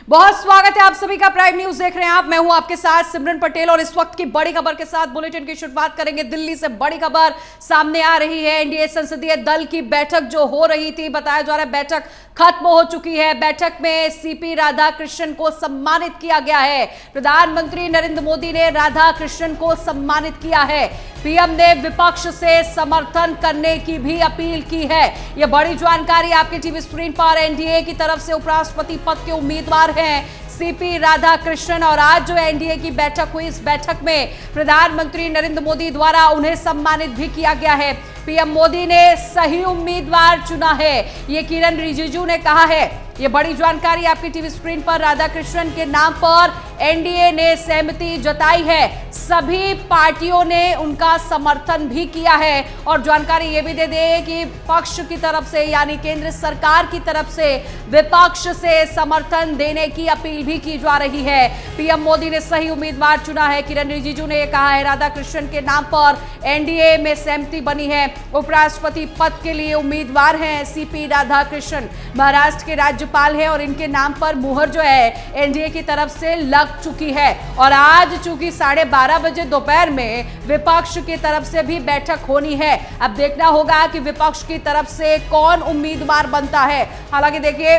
बहुत स्वागत है आप सभी का। प्राइम न्यूज देख रहे हैं आप, मैं हूं आपके साथ सिमरन पटेल और इस वक्त की बड़ी खबर के साथ बुलेटिन की शुरुआत करेंगे। दिल्ली से बड़ी खबर सामने आ रही है। एनडीए संसदीय दल की बैठक जो हो रही थी, बताया जा रहा है बैठक खत्म हो चुकी है। बैठक में सीपी राधाकृष्णन को सम्मानित किया गया है। प्रधानमंत्री नरेंद्र मोदी ने राधाकृष्णन को सम्मानित किया है। पीएम ने विपक्ष से समर्थन करने की भी अपील की है। यह बड़ी जानकारी आपके टीवी स्क्रीन पर। एनडीए की तरफ से उपराष्ट्रपति पद के उम्मीदवार हैं सीपी राधाकृष्णन और आज जो एनडीए की बैठक हुई, इस बैठक में प्रधानमंत्री नरेंद्र मोदी द्वारा उन्हें सम्मानित भी किया गया है। पीएम मोदी ने सही उम्मीदवार चुना है, ये किरण रिजिजू ने कहा है। ये बड़ी जानकारी आपकी टीवी स्क्रीन पर। राधाकृष्णन के नाम पर एनडीए ने सहमति जताई है। सभी पार्टियों ने उनका समर्थन भी किया है और जानकारी ये भी दे दे कि पक्ष की तरफ से यानी केंद्र सरकार की तरफ से विपक्ष से समर्थन देने की अपील भी की जा रही है। पीएम मोदी ने सही उम्मीदवार चुना है, किरण रिजिजू ने यह कहा है। राधाकृष्णन के नाम पर एनडीए में सहमति बनी है। उपराष्ट्रपति पद के लिए उम्मीदवार हैं सीपी राधाकृष्णन। महाराष्ट्र के राज्यपाल हैं और इनके नाम पर मुहर जो है एनडीए की तरफ से लग चुकी है। और आज चूंकि 12:30 बजे दोपहर में विपक्ष की तरफ से भी बैठक होनी है। अब देखना होगा कि विपक्ष की तरफ से कौन उम्मीदवार बनता है। हालांकि देखिए,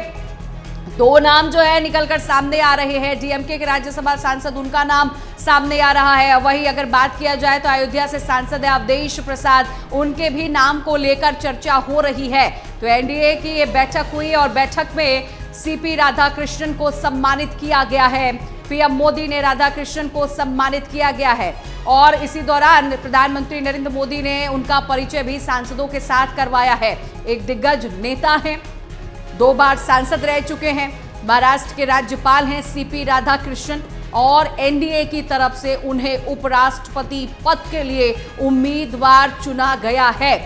दो नाम जो है निकलकर सामने आ रहे हैं। डीएमके के राज्यसभा सांसद, उनका नाम सामने आ रहा है। वहीं अगर बात किया जाए तो अयोध्या से सांसद है अवधेश प्रसाद, उनके भी नाम को लेकर चर्चा हो रही है। तो एनडीए की ये बैठक हुई और बैठक में सीपी राधाकृष्णन को सम्मानित किया गया है। पीएम मोदी ने राधाकृष्णन को सम्मानित किया गया है और इसी दौरान प्रधानमंत्री नरेंद्र मोदी ने उनका परिचय भी सांसदों के साथ करवाया है। एक दिग्गज नेता हैं, 2 बार सांसद रह चुके हैं, महाराष्ट्र के राज्यपाल हैं सीपी राधाकृष्णन और एनडीए की तरफ से उन्हें उपराष्ट्रपति पद के लिए उम्मीदवार चुना गया है।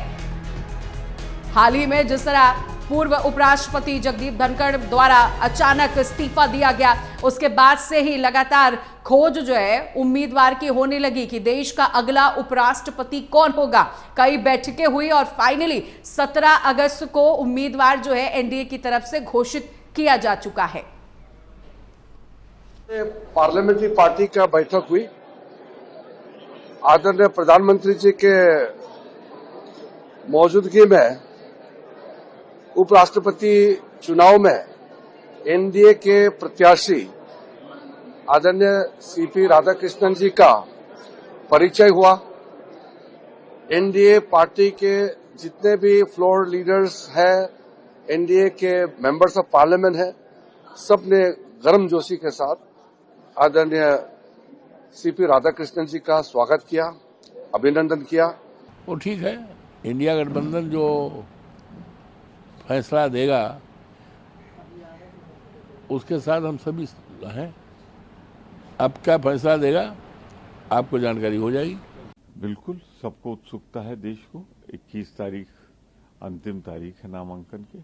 हाल ही में जिस तरह पूर्व उपराष्ट्रपति जगदीप धनखड़ द्वारा अचानक इस्तीफा दिया गया, उसके बाद से ही लगातार खोज जो है उम्मीदवार की होने लगी कि देश का अगला उपराष्ट्रपति कौन होगा। कई बैठकें हुई और फाइनली 17 अगस्त को उम्मीदवार जो है एनडीए की तरफ से घोषित किया जा चुका है। पार्लियामेंट्री पार्टी का बैठक हुई। आदरणीय प्रधानमंत्री जी के मौजूदगी में उपराष्ट्रपति चुनाव में एनडीए के प्रत्याशी आदरणीय सीपी राधाकृष्णन जी का परिचय हुआ। एनडीए पार्टी के जितने भी फ्लोर लीडर्स हैं, एनडीए के मेंबर्स ऑफ पार्लियामेंट हैं, सब ने गर्मजोशी के साथ आदरणीय सीपी राधाकृष्णन जी का स्वागत किया, अभिनंदन किया। वो ठीक है, इंडिया गठबंधन जो फैसला देगा उसके साथ हम सभी हैं। अब क्या फैसला देगा आपको जानकारी हो जाएगी। बिल्कुल, सबको उत्सुकता है देश को। 21 तारीख अंतिम तारीख है नामांकन के।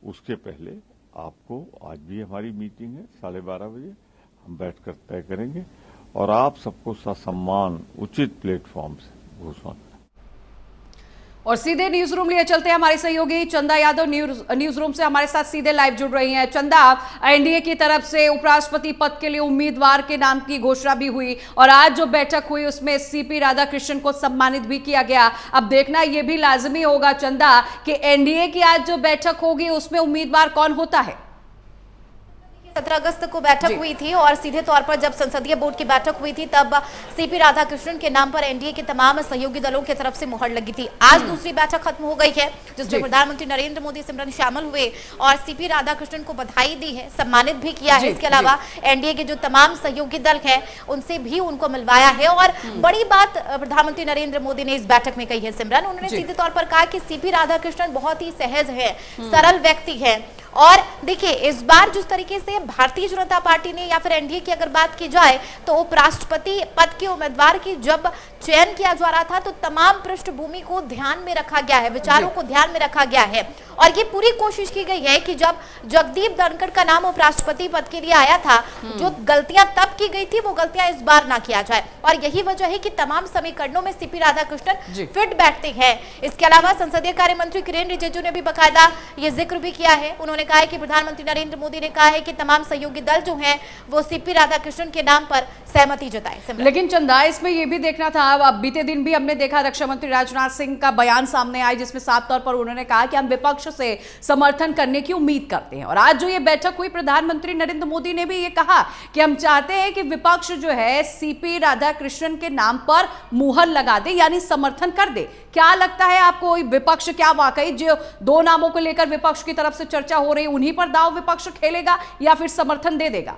उसके पहले आपको, आज भी हमारी मीटिंग है 12:30 बजे, हम बैठकर तय करेंगे और आप सबको ससम्मान उचित प्लेटफॉर्म से घोषणा। और सीधे न्यूज रूम लिए चलते हैं। हमारी सहयोगी चंदा यादव न्यूज रूम से हमारे साथ सीधे लाइव जुड़ रही हैं। चंदा, एनडीए की तरफ से उपराष्ट्रपति पद के लिए उम्मीदवार के नाम की घोषणा भी हुई और आज जो बैठक हुई उसमें सीपी राधाकृष्णन को सम्मानित भी किया गया। अब देखना यह भी लाजमी होगा चंदा कि एनडीए की आज जो बैठक होगी उसमें उम्मीदवार कौन होता है। 17 अगस्त को बैठक हुई थी और सीधे तौर पर जब संसदीय बोर्ड की बैठक हुई थी तब सीपी राधाकृष्णन के नाम पर एनडीए के तमाम सहयोगी दलों की तरफ से मुहर लगी थी। आज दूसरी बैठक खत्म हो गई है जिसमें प्रधानमंत्री नरेंद्र मोदी सिमरन शामिल हुए और सीपी राधाकृष्णन को बधाई दी है, सम्मानित भी किया है। इसके अलावा एनडीए के जो तमाम सहयोगी दल हैं उनसे भी उनको मिलवाया है। और बड़ी बात प्रधानमंत्री नरेंद्र मोदी ने इस बैठक में कही है सिमरन, उन्होंने सीधे तौर पर कहा कि सीपी राधाकृष्णन बहुत ही सहज है, सरल व्यक्ति है। और देखिए, इस बार जिस तरीके से भारतीय जनता पार्टी ने या फिर एनडीए की अगर बात की जाए तो उपराष्ट्रपति पद के उम्मीदवार की जब चयन किया जा रहा था तो तमाम पृष्ठभूमि को ध्यान में रखा गया है, विचारों को ध्यान में रखा गया है और ये पूरी कोशिश की गई है कि जब जगदीप धनखड़ का नाम उपराष्ट्रपति पद के लिए आया था, जो गलतियां तब की गई थी वो गलतियां इस बार ना किया जाए, और यही वजह है कि तमाम समीकरणों में सीपी राधाकृष्णन फिट बैठते हैं। इसके अलावा संसदीय कार्य मंत्री किरेन रिजिजू ने भी बकायदा ये जिक्र भी किया है। उन्होंने कहा है कि प्रधानमंत्री नरेंद्र मोदी ने कहा है कि तमाम सहयोगी दल जो हैं वो सीपी राधाकृष्णन के नाम पर सहमति जताए। लेकिन चंदा, इसमें यह भी देखना था, अब बीते दिन भी हमने देखा रक्षा मंत्री राजनाथ सिंह का बयान सामने आया जिसमें साफ तौर पर उन्होंने कहा कि हम विपक्ष से समर्थन करने की उम्मीद करते हैं। और आज जो ये बैठक हुई, प्रधानमंत्री नरेंद्र मोदी ने भी ये कहा कि हम चाहते हैं कि विपक्ष जो है सीपी राधाकृष्णन के नाम पर मुहर लगा दे, यानी समर्थन कर दे। क्या लगता है आपको, विपक्ष क्या वाकई जो दो नामों को लेकर विपक्ष की तरफ से चर्चा हो रही है उन्हीं पर दांव विपक्ष खेलेगा या फिर समर्थन दे देगा?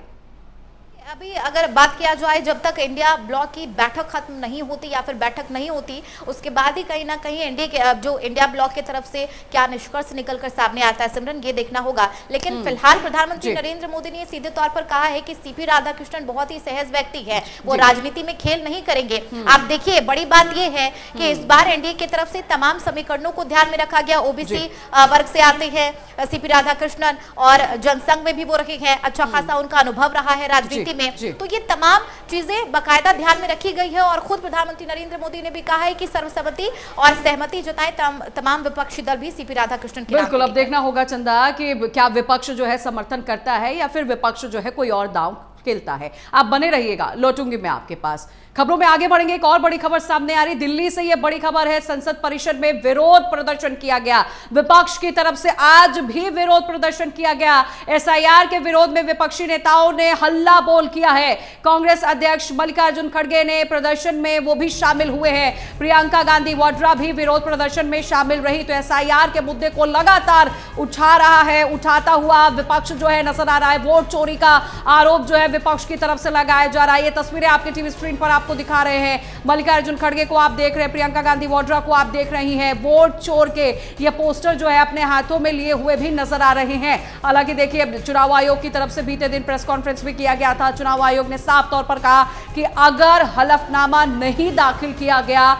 अभी अगर बात किया जाए, जब तक इंडिया ब्लॉक की बैठक खत्म नहीं होती या फिर बैठक नहीं होती, उसके बाद ही कहीं ना कहीं इंडिया ब्लॉक की तरफ से क्या निष्कर्ष निकलकर सामने आता है, सिमरन, ये देखना होगा। लेकिन फिलहाल प्रधानमंत्री नरेंद्र मोदी ने सीधे तौर पर कहा है कि सीपी राधाकृष्णन बहुत ही सहज व्यक्ति है, वो राजनीति में खेल नहीं करेंगे। आप देखिए, बड़ी बात यह है कि इस बार एनडीए की तरफ से तमाम समीकरणों को ध्यान में रखा गया। ओबीसी वर्ग से आते हैं सीपी राधाकृष्णन और जनसंघ में भी वो रखे हैं, अच्छा खासा उनका अनुभव रहा है राजनीति में। तो ये तमाम चीजें बकायदा ध्यान में रखी गई है और खुद प्रधानमंत्री नरेंद्र मोदी ने भी कहा है कि सर्वसम्मति और सहमति जताएं तमाम विपक्षी दल भी सीपी राधाकृष्णन के। बिल्कुल, अब देखना होगा चंदा कि क्या विपक्ष जो है समर्थन करता है या फिर विपक्ष जो है कोई और दांव खेलता है। आप बने रहिएगा, लौटूंगी मैं आपके पास। खबरों में आगे बढ़ेंगे। एक और बड़ी खबर सामने आ रही, दिल्ली से यह बड़ी खबर है, संसद परिसर में विरोध प्रदर्शन किया गया। विपक्ष की तरफ से आज भी विरोध प्रदर्शन किया गया। एसआईआर के विरोध में विपक्षी नेताओं ने हल्ला बोल किया है। कांग्रेस अध्यक्ष मल्लिकार्जुन खड़गे ने प्रदर्शन में वो भी शामिल हुए हैं। प्रियंका गांधी वाड्रा भी विरोध प्रदर्शन में शामिल रही। तो एसआईआर के मुद्दे को लगातार उठाता हुआ विपक्ष जो है नजर आ रहा है। वोट चोरी का आरोप जो है विपक्ष की तरफ से लगाया जा रहा है। ये तस्वीरें आपके टीवी स्क्रीन पर आपको दिखा रहे हैं। मल्लिकार्जुन खड़गे को आप देख रहे हैं, प्रियंका गांधी वाड्रा को आप देख रही हैं। वोट चोर के ये पोस्टर जो है अपने हाथों में लिए हुए भी नजर आ रहे हैं। हालांकि देखिए, चुनाव आयोग की तरफ से बीते दिन प्रेस कॉन्फ्रेंस भी किया गया था। चुनाव आयोग ने साफ तौर पर कहा कि अगर हलफनामा नहीं दाखिल किया गया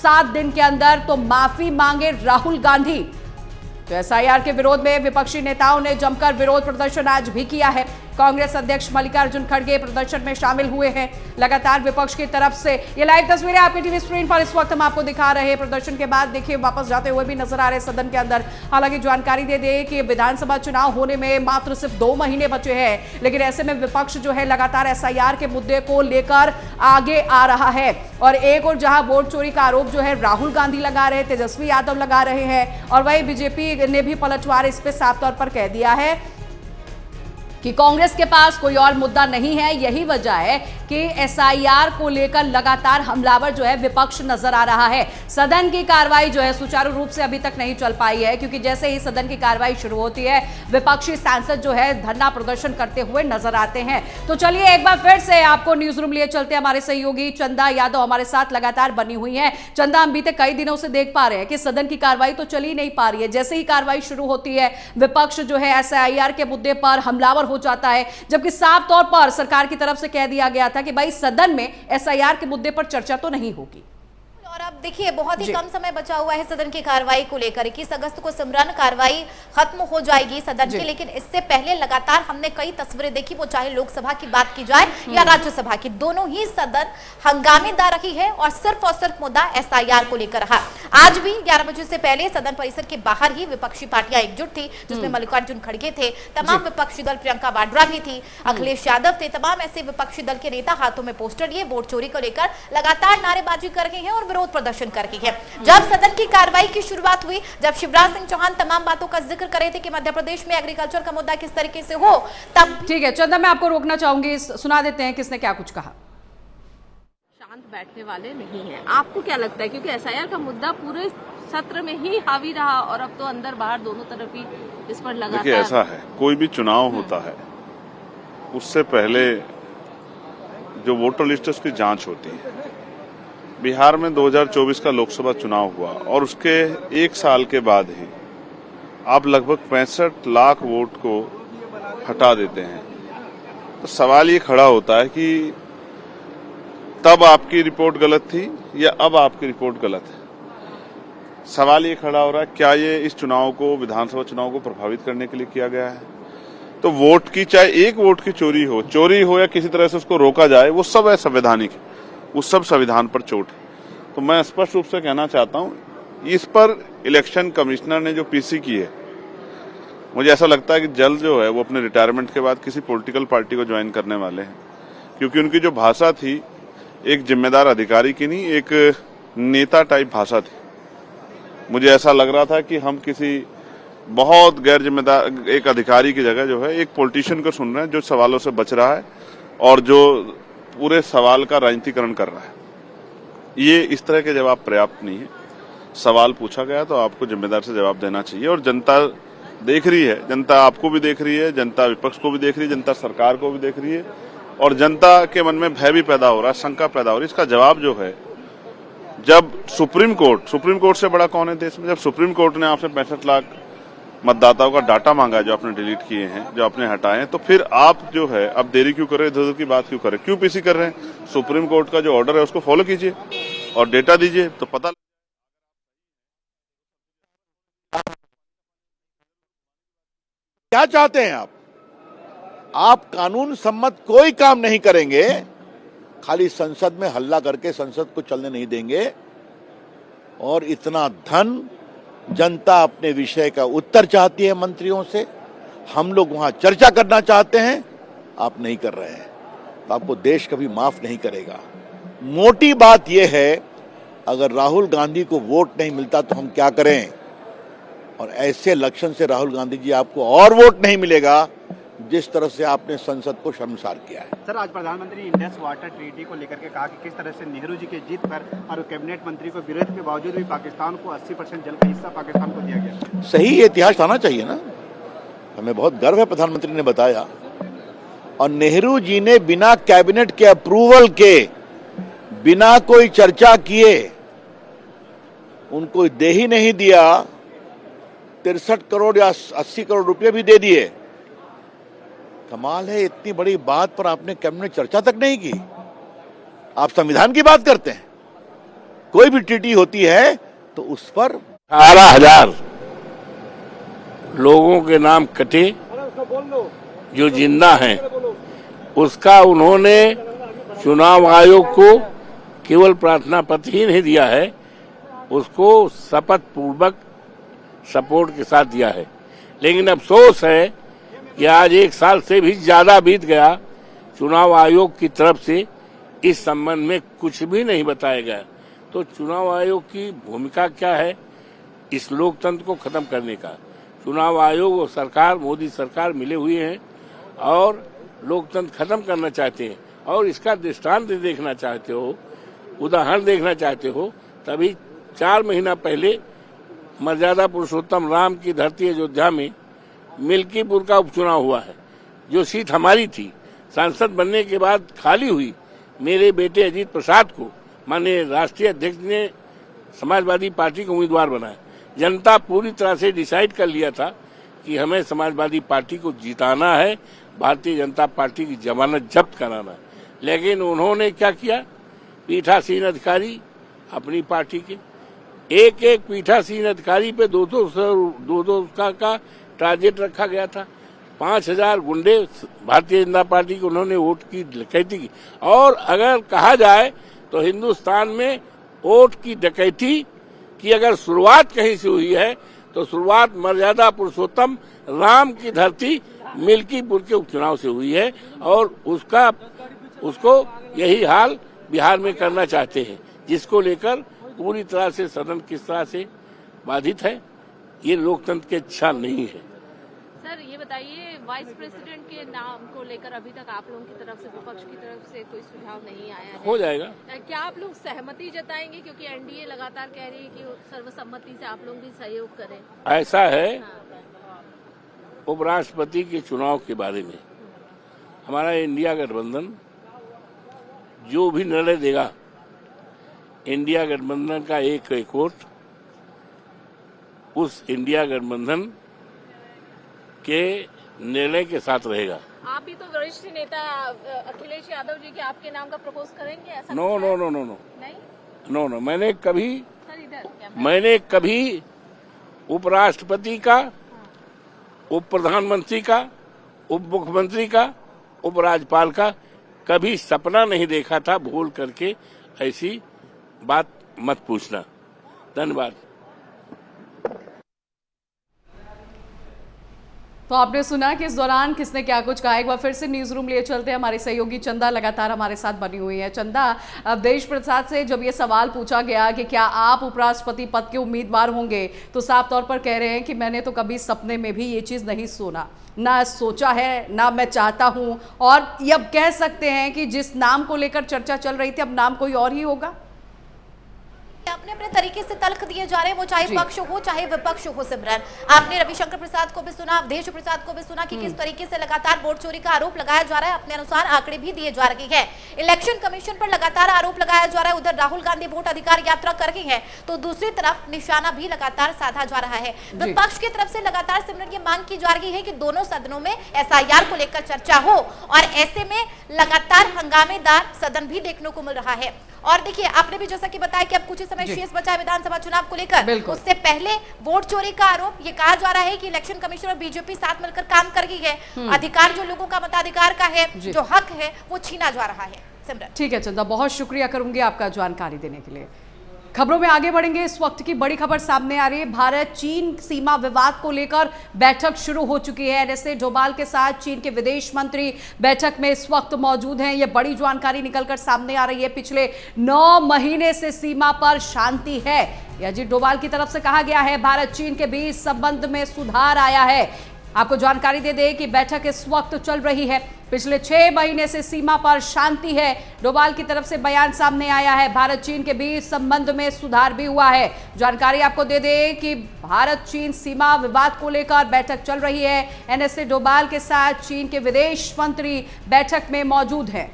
7 दिन के अंदर तो माफी मांगे राहुल गांधी। तो एसआईआर के विरोध में विपक्षी नेताओं ने जमकर विरोध प्रदर्शन आज भी किया है। कांग्रेस अध्यक्ष मल्लिकार्जुन खड़गे प्रदर्शन में शामिल हुए हैं। लगातार विपक्ष की तरफ से ये लाइव तस्वीरें आपके टीवी स्क्रीन पर इस वक्त हम आपको दिखा रहे हैं। प्रदर्शन के बाद देखिए वापस जाते हुए भी नजर आ रहे हैं सदन के अंदर। हालांकि जानकारी दे दें कि विधानसभा चुनाव होने में मात्र सिर्फ 2 महीने बचे हैं, लेकिन ऐसे में विपक्ष जो है लगातार एसआईआर के मुद्दे को लेकर आगे आ रहा है। और एक और जहां वोट चोरी का आरोप जो है राहुल गांधी लगा रहे, तेजस्वी यादव लगा रहे हैं, और वही बीजेपी ने भी पलटवार इस पे साफ तौर पर कह दिया है कि कांग्रेस के पास कोई और मुद्दा नहीं है। यही वजह है कि एसआईआर को लेकर लगातार हमलावर जो है विपक्ष नजर आ रहा है। सदन की कार्रवाई जो है सुचारू रूप से अभी तक नहीं चल पाई है, क्योंकि जैसे ही सदन की कार्रवाई शुरू होती है विपक्षी सांसद जो है धरना प्रदर्शन करते हुए नजर आते हैं। तो चलिए एक बार फिर से आपको न्यूज रूम लिए चलते हैं। हमारे सहयोगी चंदा यादव हमारे साथ लगातार बनी हुई है। चंदा, हम बीते कई दिनों से देख पा रहे हैं कि सदन की कार्रवाई तो चल ही नहीं पा रही है। जैसे ही कार्रवाई शुरू होती है विपक्ष जो है एसआईआर के मुद्दे पर हमलावर हो जाता है, जबकि साफ तौर पर सरकार की तरफ से कह दिया गया था कि भाई सदन में एसआईआर के मुद्दे पर चर्चा तो नहीं होगी। और अब देखिए, बहुत ही कम समय बचा हुआ है सदन की कार्रवाई को लेकर। 21 अगस्त को सिमरन कार्रवाई खत्म हो जाएगी सदन की, लेकिन इससे पहले लगातार हमने कई तस्वीरें देखी, वो चाहे लोकसभा की बात की जाए या राज्यसभा की, दोनों ही सदन हंगामेदार रही है और सिर्फ मुद्दा एसआईआर को लेकर रहा। आज भी 11 बजे से पहले सदन परिसर के बाहर ही विपक्षी पार्टियां एकजुट थी, जिसमें मल्लिकार्जुन खड़गे थे, तमाम विपक्षी दल, प्रियंका वाड्रा भी थी, अखिलेश यादव थे, तमाम ऐसे विपक्षी दल के नेता हाथों में पोस्टर लिए वोट चोरी को लेकर लगातार नारेबाजी कर रहे हैं और विरोध प्रदर्शन कर रही है। जब सदन की कार्रवाई की शुरुआत हुई, जब शिवराज सिंह चौहान तमाम बातों का जिक्र कर रहे थे कि मध्य प्रदेश में एग्रीकल्चर का मुद्दा किस तरीके से हो, तब ठीक है चंदा, मैं आपको रोकना चाहूंगी, सुना देते हैं किसने क्या कुछ कहा। शांत बैठने वाले नहीं हैं। आपको क्या लगता है, क्योंकि एसआईआर का मुद्दा पूरे सत्र में ही हावी रहा और अब तो अंदर बाहर दोनों तरफ ही इस पर लगातार। देखिए, ऐसा है, कोई भी चुनाव होता है उससे पहले जो वोटर लिस्ट है उसकी जांच होती है। बिहार में 2024 का लोकसभा चुनाव हुआ और उसके 1 साल के बाद ही आप लगभग 65 लाख वोट को हटा देते हैं। तो सवाल ये खड़ा होता है कि तब आपकी रिपोर्ट गलत थी या अब आपकी रिपोर्ट गलत है। सवाल ये खड़ा हो रहा है, क्या ये इस चुनाव को, विधानसभा चुनाव को प्रभावित करने के लिए किया गया है? तो वोट की, चाहे एक वोट की चोरी हो या किसी तरह से उसको रोका जाए, वो सब असंवैधानिक है, वो सब संविधान पर चोट है। तो मैं स्पष्ट रूप से कहना चाहता हूं, इस पर इलेक्शन कमिश्नर ने जो पीसी की है, मुझे ऐसा लगता है कि जल्द जो है वो अपने रिटायरमेंट के बाद किसी पॉलिटिकल पार्टी को ज्वाइन करने वाले हैं, क्योंकि उनकी जो भाषा थी एक जिम्मेदार अधिकारी की नहीं, एक नेता टाइप भाषा थी। मुझे ऐसा लग रहा था कि हम किसी बहुत गैर जिम्मेदार एक अधिकारी की जगह जो है एक पॉलिटिशियन को सुन रहे हैं, जो सवालों से बच रहा है और जो पूरे सवाल का राजनीतिकरण कर रहा है। ये इस तरह के जवाब पर्याप्त नहीं है। सवाल पूछा गया तो आपको जिम्मेदार से जवाब देना चाहिए, और जनता देख रही है, जनता आपको भी देख रही है, जनता विपक्ष को भी देख रही है, जनता सरकार को भी देख रही है, और जनता के मन में भय भी पैदा हो रहा है, शंका पैदा हो रही है। इसका जवाब जो है, जब सुप्रीम कोर्ट से बड़ा कौन है देश में, जब सुप्रीम कोर्ट ने आपसे 65 लाख मतदाताओं का डाटा मांगा, जो आपने डिलीट किए हैं, जो आपने हटाए हैं, तो फिर आप जो है अब देरी क्यों कर रहे हैं, इधर-उधर की बात क्यों कर रहे हैं, क्यों पीसी कर रहे हैं? सुप्रीम कोर्ट का जो ऑर्डर है उसको फॉलो कीजिए और डेटा दीजिए, तो पता। क्या चाहते हैं आप कानून सम्मत कोई काम नहीं करेंगे, खाली संसद में हल्ला करके संसद को चलने नहीं देंगे, और इतना धन जनता अपने विषय का उत्तर चाहती है मंत्रियों से, हम लोग वहां चर्चा करना चाहते हैं, आप नहीं कर रहे हैं, तो आपको देश कभी माफ नहीं करेगा। मोटी बात यह है, अगर राहुल गांधी को वोट नहीं मिलता तो हम क्या करें, और ऐसे लक्षण से राहुल गांधी जी आपको और वोट नहीं मिलेगा, जिस तरह से आपने संसद को शर्मसार किया है। सर, आज प्रधानमंत्री इंडस वाटर ट्रीटी को लेकर के कहा कि किस तरह से नेहरू जी की जीत पर और कैबिनेट मंत्री को विरोध के बावजूद भी पाकिस्तान को 80% जल का हिस्सा पाकिस्तान को दिया गया। सही इतिहास आना चाहिए ना, हमें बहुत गर्व है, प्रधानमंत्री ने बताया। और नेहरू जी ने बिना कैबिनेट के अप्रूवल के, बिना कोई चर्चा किए, उनको दे ही नहीं दिया, 63 करोड़ या 80 करोड़ रुपए भी दे दिए। कमाल है, इतनी बड़ी बात पर आपने कैबिनेट चर्चा तक नहीं की। आप संविधान की बात करते हैं, कोई भी ट्रीटी होती है तो उस पर 18,000 लोगों के नाम कटे जो जिंदा हैं, उसका उन्होंने चुनाव आयोग को केवल प्रार्थना पत्र ही नहीं दिया है, उसको शपथ पूर्वक सपोर्ट के साथ दिया है। लेकिन अफसोस है कि आज 1 साल से भी ज्यादा बीत गया, चुनाव आयोग की तरफ से इस संबंध में कुछ भी नहीं बताया गया। तो चुनाव आयोग की भूमिका क्या है इस लोकतंत्र को खत्म करने का? चुनाव आयोग और सरकार, मोदी सरकार मिले हुए हैं और लोकतंत्र खत्म करना चाहते हैं, और इसका दृष्टांत देखना चाहते हो, उदाहरण देखना चाहते हो, तभी 4 महीना पहले मर्यादा पुरुषोत्तम राम की धरती अयोध्या में मिल्कीपुर का उपचुनाव हुआ है, जो सीट हमारी थी, सांसद बनने के बाद खाली हुई। मेरे बेटे अजीत प्रसाद को माननीय राष्ट्रीय अध्यक्ष ने समाजवादी पार्टी का उम्मीदवार बनाया। जनता पूरी तरह से डिसाइड कर लिया था कि हमें समाजवादी पार्टी को जिताना है, भारतीय जनता पार्टी की जमानत जब्त कराना है। लेकिन उन्होंने क्या किया, पीठासीन अधिकारी अपनी पार्टी के, एक एक पीठासीन अधिकारी पे 200 का टारगेट रखा गया था। 5,000 गुंडे भारतीय जनता पार्टी को उन्होंने वोट की डकैती की। और अगर कहा जाए तो हिंदुस्तान में वोट की डकैती की अगर शुरुआत कहीं से हुई है तो शुरुआत मर्यादा पुरुषोत्तम राम की धरती मिल्कीपुर के उपचुनाव से हुई है, और उसको यही हाल बिहार में करना चाहते हैं, जिसको लेकर पूरी तरह से सदन किस तरह से बाधित है। ये लोकतंत्र की इच्छा नहीं है। सर, ये बताइए, वाइस प्रेसिडेंट के नाम को लेकर अभी तक आप लोगों की तरफ से, विपक्ष की तरफ से कोई सुझाव नहीं आया है। हो जाएगा। क्या आप लोग सहमति जताएंगे, क्योंकि एनडीए लगातार कह रही है कि सर्वसम्मति से आप लोग भी सहयोग करें? ऐसा है, उपराष्ट्रपति के चुनाव के बारे में हमारा इंडिया गठबंधन जो भी निर्णय देगा, इंडिया गठबंधन का एक वोट उस इंडिया गठबंधन के निर्णय के साथ रहेगा। आप भी तो वरिष्ठ नेता अखिलेश यादव जी के आपके नाम का प्रपोज करेंगे ऐसा? नो, नहीं, मैंने कभी सर इधर मैंने कभी उपराष्ट्रपति का, उप प्रधानमंत्री का, उप मुख्यमंत्री का, उपराज्यपाल का कभी सपना नहीं देखा था। भूल करके ऐसी बात मत पूछना। धन्यवाद। तो आपने सुना कि इस दौरान किसने क्या कुछ कहा। एक बार फिर से न्यूज रूम लिए चलते हैं। हमारी सहयोगी चंदा लगातार हमारे साथ बनी हुई है। चंदा, अवधेश प्रसाद से जब ये सवाल पूछा गया कि क्या आप उपराष्ट्रपति पद के उम्मीदवार होंगे, तो साफ तौर पर कह रहे हैं कि मैंने तो कभी सपने में भी ये चीज़ नहीं सुना, ना सोचा है, ना मैं चाहता हूं। और ये अब कह सकते हैं कि जिस नाम को लेकर चर्चा चल रही थी, अब नाम कोई और ही होगा। अपने अपने तरीके से तल्ख दिए जा रहे हैं, वो चाहे पक्ष हो चाहे विपक्ष हो। सिमरन, आपने रविशंकर प्रसाद को भी सुना, अवधेश प्रसाद को भी सुना कि किस तरीके से लगातार वोट चोरी का आरोप लगाया जा रहा है। अपने अनुसार आंकड़े भी दिए जा रहे हैं। इलेक्शन कमीशन पर लगातार आरोप लगाया जा रहा है। उधर राहुल गांधी वोट अधिकार यात्रा कर रही है, तो दूसरी तरफ निशाना भी लगातार साधा जा रहा है। विपक्ष की तरफ से लगातार सिमरन ये मांग की जा रही है कि दोनों सदनों में SIR को लेकर चर्चा हो, और ऐसे में लगातार हंगामेदार सदन भी देखने को मिल रहा है। और देखिए, आपने भी जैसा कि बताया कि अब कुछ ही समय शेष बचा है विधानसभा चुनाव को लेकर। उससे पहले वोट चोरी का आरोप, ये कहा जा रहा है कि इलेक्शन कमीशन और बीजेपी साथ मिलकर काम कर रही है। अधिकार जो लोगों का मताधिकार का है, जो हक है, वो छीना जा रहा है। सिमरन, ठीक है चंदा, बहुत शुक्रिया करूंगी आपका जानकारी देने के लिए। खबरों में आगे बढ़ेंगे। इस वक्त की बड़ी खबर सामने आ रही है। भारत चीन सीमा विवाद को लेकर बैठक शुरू हो चुकी है। NSA डोभाल के साथ चीन के विदेश मंत्री बैठक में इस वक्त मौजूद हैं। ये बड़ी जानकारी निकलकर सामने आ रही है। पिछले 9 महीने से सीमा पर शांति है, अजीत डोभाल की तरफ से कहा गया है। भारत चीन के बीच संबंध में सुधार आया है। आपको जानकारी दे दें कि बैठक इस वक्त चल रही है। पिछले 6 महीने से सीमा पर शांति है। डोभाल की तरफ से बयान सामने आया है। भारत चीन के बीच संबंध में सुधार भी हुआ है। जानकारी आपको दे दें कि भारत चीन सीमा विवाद को लेकर बैठक चल रही है। NSA डोभाल के साथ चीन के विदेश मंत्री बैठक में मौजूद हैं।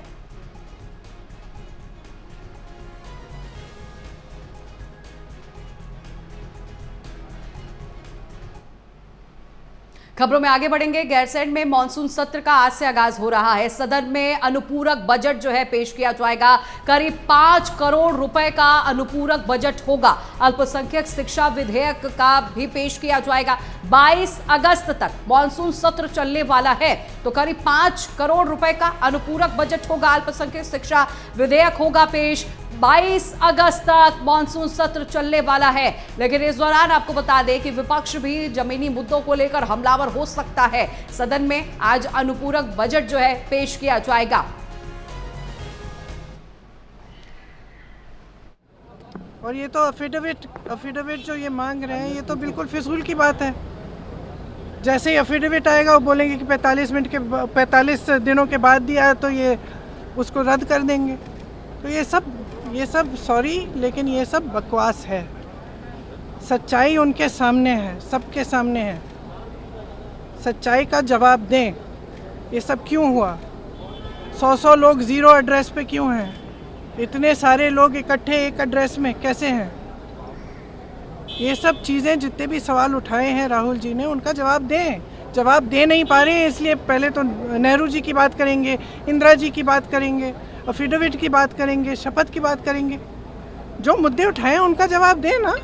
खबरों में आगे बढ़ेंगे। गैरसैंण में मॉनसून सत्र का आज से आगाज हो रहा है। सदन में अनुपूरक बजट जो है पेश किया जाएगा। करीब 5 करोड़ रुपए का अनुपूरक बजट होगा। अल्पसंख्यक शिक्षा विधेयक का भी पेश किया जाएगा। 22 अगस्त तक मॉनसून सत्र चलने वाला है, तो करीब 5 करोड़ रुपए का अनुपूरक बजट होगा। अल्पसंख्यक शिक्षा विधेयक होगा पेश। 22 अगस्त तक मॉनसून सत्र चलने वाला है। लेकिन इस दौरान आपको बता दें कि विपक्ष भी जमीनी मुद्दों को लेकर हमलावर हो सकता है। सदन में आज अनुपूरक बजट जो है पेश किया जाएगा। और ये तो अफिडेविट जो ये मांग रहे हैं, ये तो बिल्कुल फिजूल की बात है। जैसे ही अफिडेविट आएगा वो बोलेंगे कि 45 दिनों के बाद दिया है, तो ये उसको रद्द कर देंगे। तो ये सब सॉरी, लेकिन ये सब बकवास है। सच्चाई उनके सामने है, सबके सामने है। सच्चाई का जवाब दें। ये सब क्यों हुआ? 100 लोग जीरो एड्रेस पे क्यों हैं? इतने सारे लोग इकट्ठे एक एड्रेस में कैसे हैं? ये सब चीज़ें, जितने भी सवाल उठाए हैं राहुल जी ने, उनका जवाब दें। जवाब दे नहीं पा रहे हैं, इसलिए पहले तो नेहरू जी की बात करेंगे, इंदिरा जी की बात करेंगे, अफिडेविट की बात करेंगे, शपथ की बात करेंगे। जो मुद्दे उठाए हैं उनका जवाब दें ना।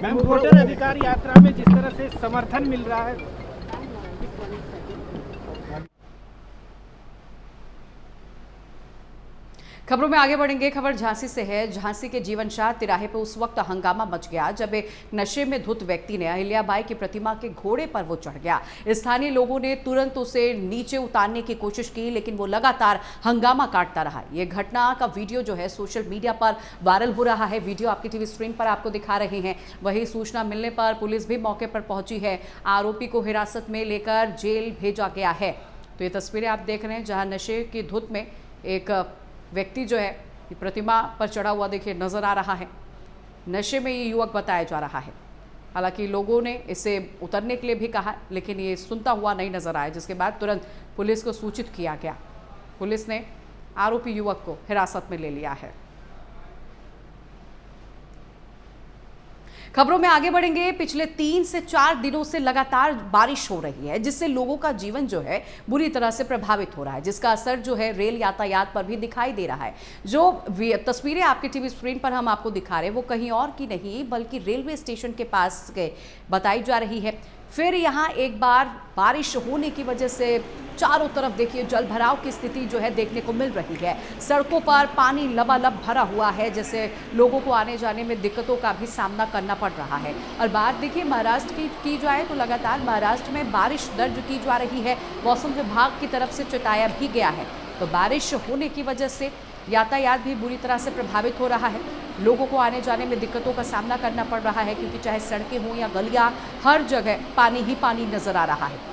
मैम, वोटर अधिकार यात्रा में जिस तरह से समर्थन मिल रहा है, खबरों में आगे बढ़ेंगे। खबर झांसी से है। झांसी के जीवनशाह तिराहे पर उस वक्त हंगामा मच गया जब एक नशे में धुत व्यक्ति ने अहिल्याबाई की प्रतिमा के घोड़े पर वो चढ़ गया। स्थानीय लोगों ने तुरंत उसे नीचे उतारने की कोशिश की, लेकिन वो लगातार हंगामा काटता रहा। ये घटना का वीडियो जो है सोशल मीडिया पर वायरल हो रहा है। वीडियो आपकी टीवी स्क्रीन पर आपको दिखा रहे हैं। वही सूचना मिलने पर पुलिस भी मौके पर पहुंची है। आरोपी को हिरासत में लेकर जेल भेजा गया है। तो ये तस्वीरें आप देख रहे हैं जहाँ नशे की धुत में एक व्यक्ति जो है प्रतिमा पर चढ़ा हुआ देखिए नजर आ रहा है। नशे में ये युवक बताया जा रहा है। हालांकि लोगों ने इसे उतरने के लिए भी कहा, लेकिन ये सुनता हुआ नहीं नजर आया, जिसके बाद तुरंत पुलिस को सूचित किया गया। पुलिस ने आरोपी युवक को हिरासत में ले लिया है। खबरों में आगे बढ़ेंगे। पिछले 3 से 4 दिनों से लगातार बारिश हो रही है, जिससे लोगों का जीवन जो है बुरी तरह से प्रभावित हो रहा है, जिसका असर जो है रेल यातायात पर भी दिखाई दे रहा है। जो तस्वीरें आपके टीवी स्क्रीन पर हम आपको दिखा रहे हैं वो कहीं और की नहीं बल्कि रेलवे स्टेशन के पास बताई जा रही है। फिर यहाँ एक बार बारिश होने की वजह से चारों तरफ देखिए जल भराव की स्थिति जो है देखने को मिल रही है। सड़कों पर पानी लबालब भरा हुआ है, जैसे लोगों को आने जाने में दिक्कतों का भी सामना करना पड़ रहा है। और बात देखिए महाराष्ट्र की जाए तो लगातार महाराष्ट्र में बारिश दर्ज की जा रही है। मौसम विभाग की तरफ से चेताया भी गया है। तो बारिश होने की वजह से यातायात भी बुरी तरह से प्रभावित हो रहा है। लोगों को आने जाने में दिक्कतों का सामना करना पड़ रहा है, क्योंकि चाहे सड़कें हों या गलियां, हर जगह पानी ही पानी नजर आ रहा है।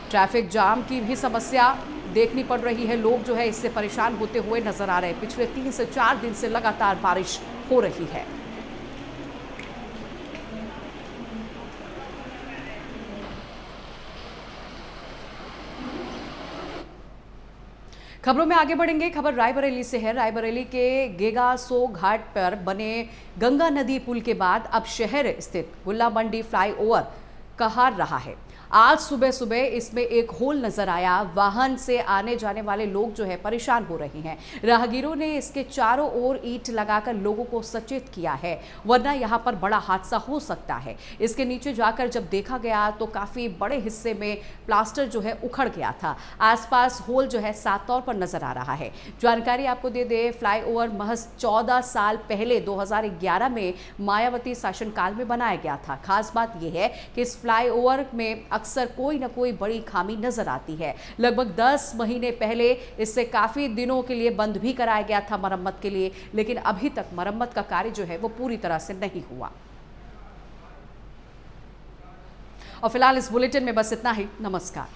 ट्रैफिक जाम की भी समस्या देखनी पड़ रही है। लोग जो है इससे परेशान होते हुए नजर आ रहे हैं। पिछले 3 से 4 दिन से लगातार बारिश हो रही है। खबरों में आगे बढ़ेंगे। खबर रायबरेली से है। रायबरेली के गेगासो घाट पर बने गंगा नदी पुल के बाद अब शहर स्थित गुल्ला मंडी फ्लाईओवर कहार रहा है। आज सुबह सुबह इसमें एक होल नजर आया। वाहन से आने जाने वाले लोग जो है परेशान हो रहे हैं। राहगीरों ने इसके चारों ओर ईंट लगाकर लोगों को सचेत किया है, वरना यहाँ पर बड़ा हादसा हो सकता है। इसके नीचे जाकर जब देखा गया तो काफी बड़े हिस्से में प्लास्टर जो है उखड़ गया था। आसपास होल जो है साफ तौर पर नजर आ रहा है। जानकारी आपको दे दे, फ्लाईओवर महज 14 साल पहले 2011 में मायावती शासनकाल में बनाया गया था। खास बात यह है कि इस फ्लाईओवर में अक्सर कोई ना कोई बड़ी खामी नजर आती है। लगभग 10 महीने पहले इससे काफी दिनों के लिए बंद भी कराया गया था मरम्मत के लिए, लेकिन अभी तक मरम्मत का कार्य जो है वो पूरी तरह से नहीं हुआ। और फिलहाल इस बुलेटिन में बस इतना ही। नमस्कार।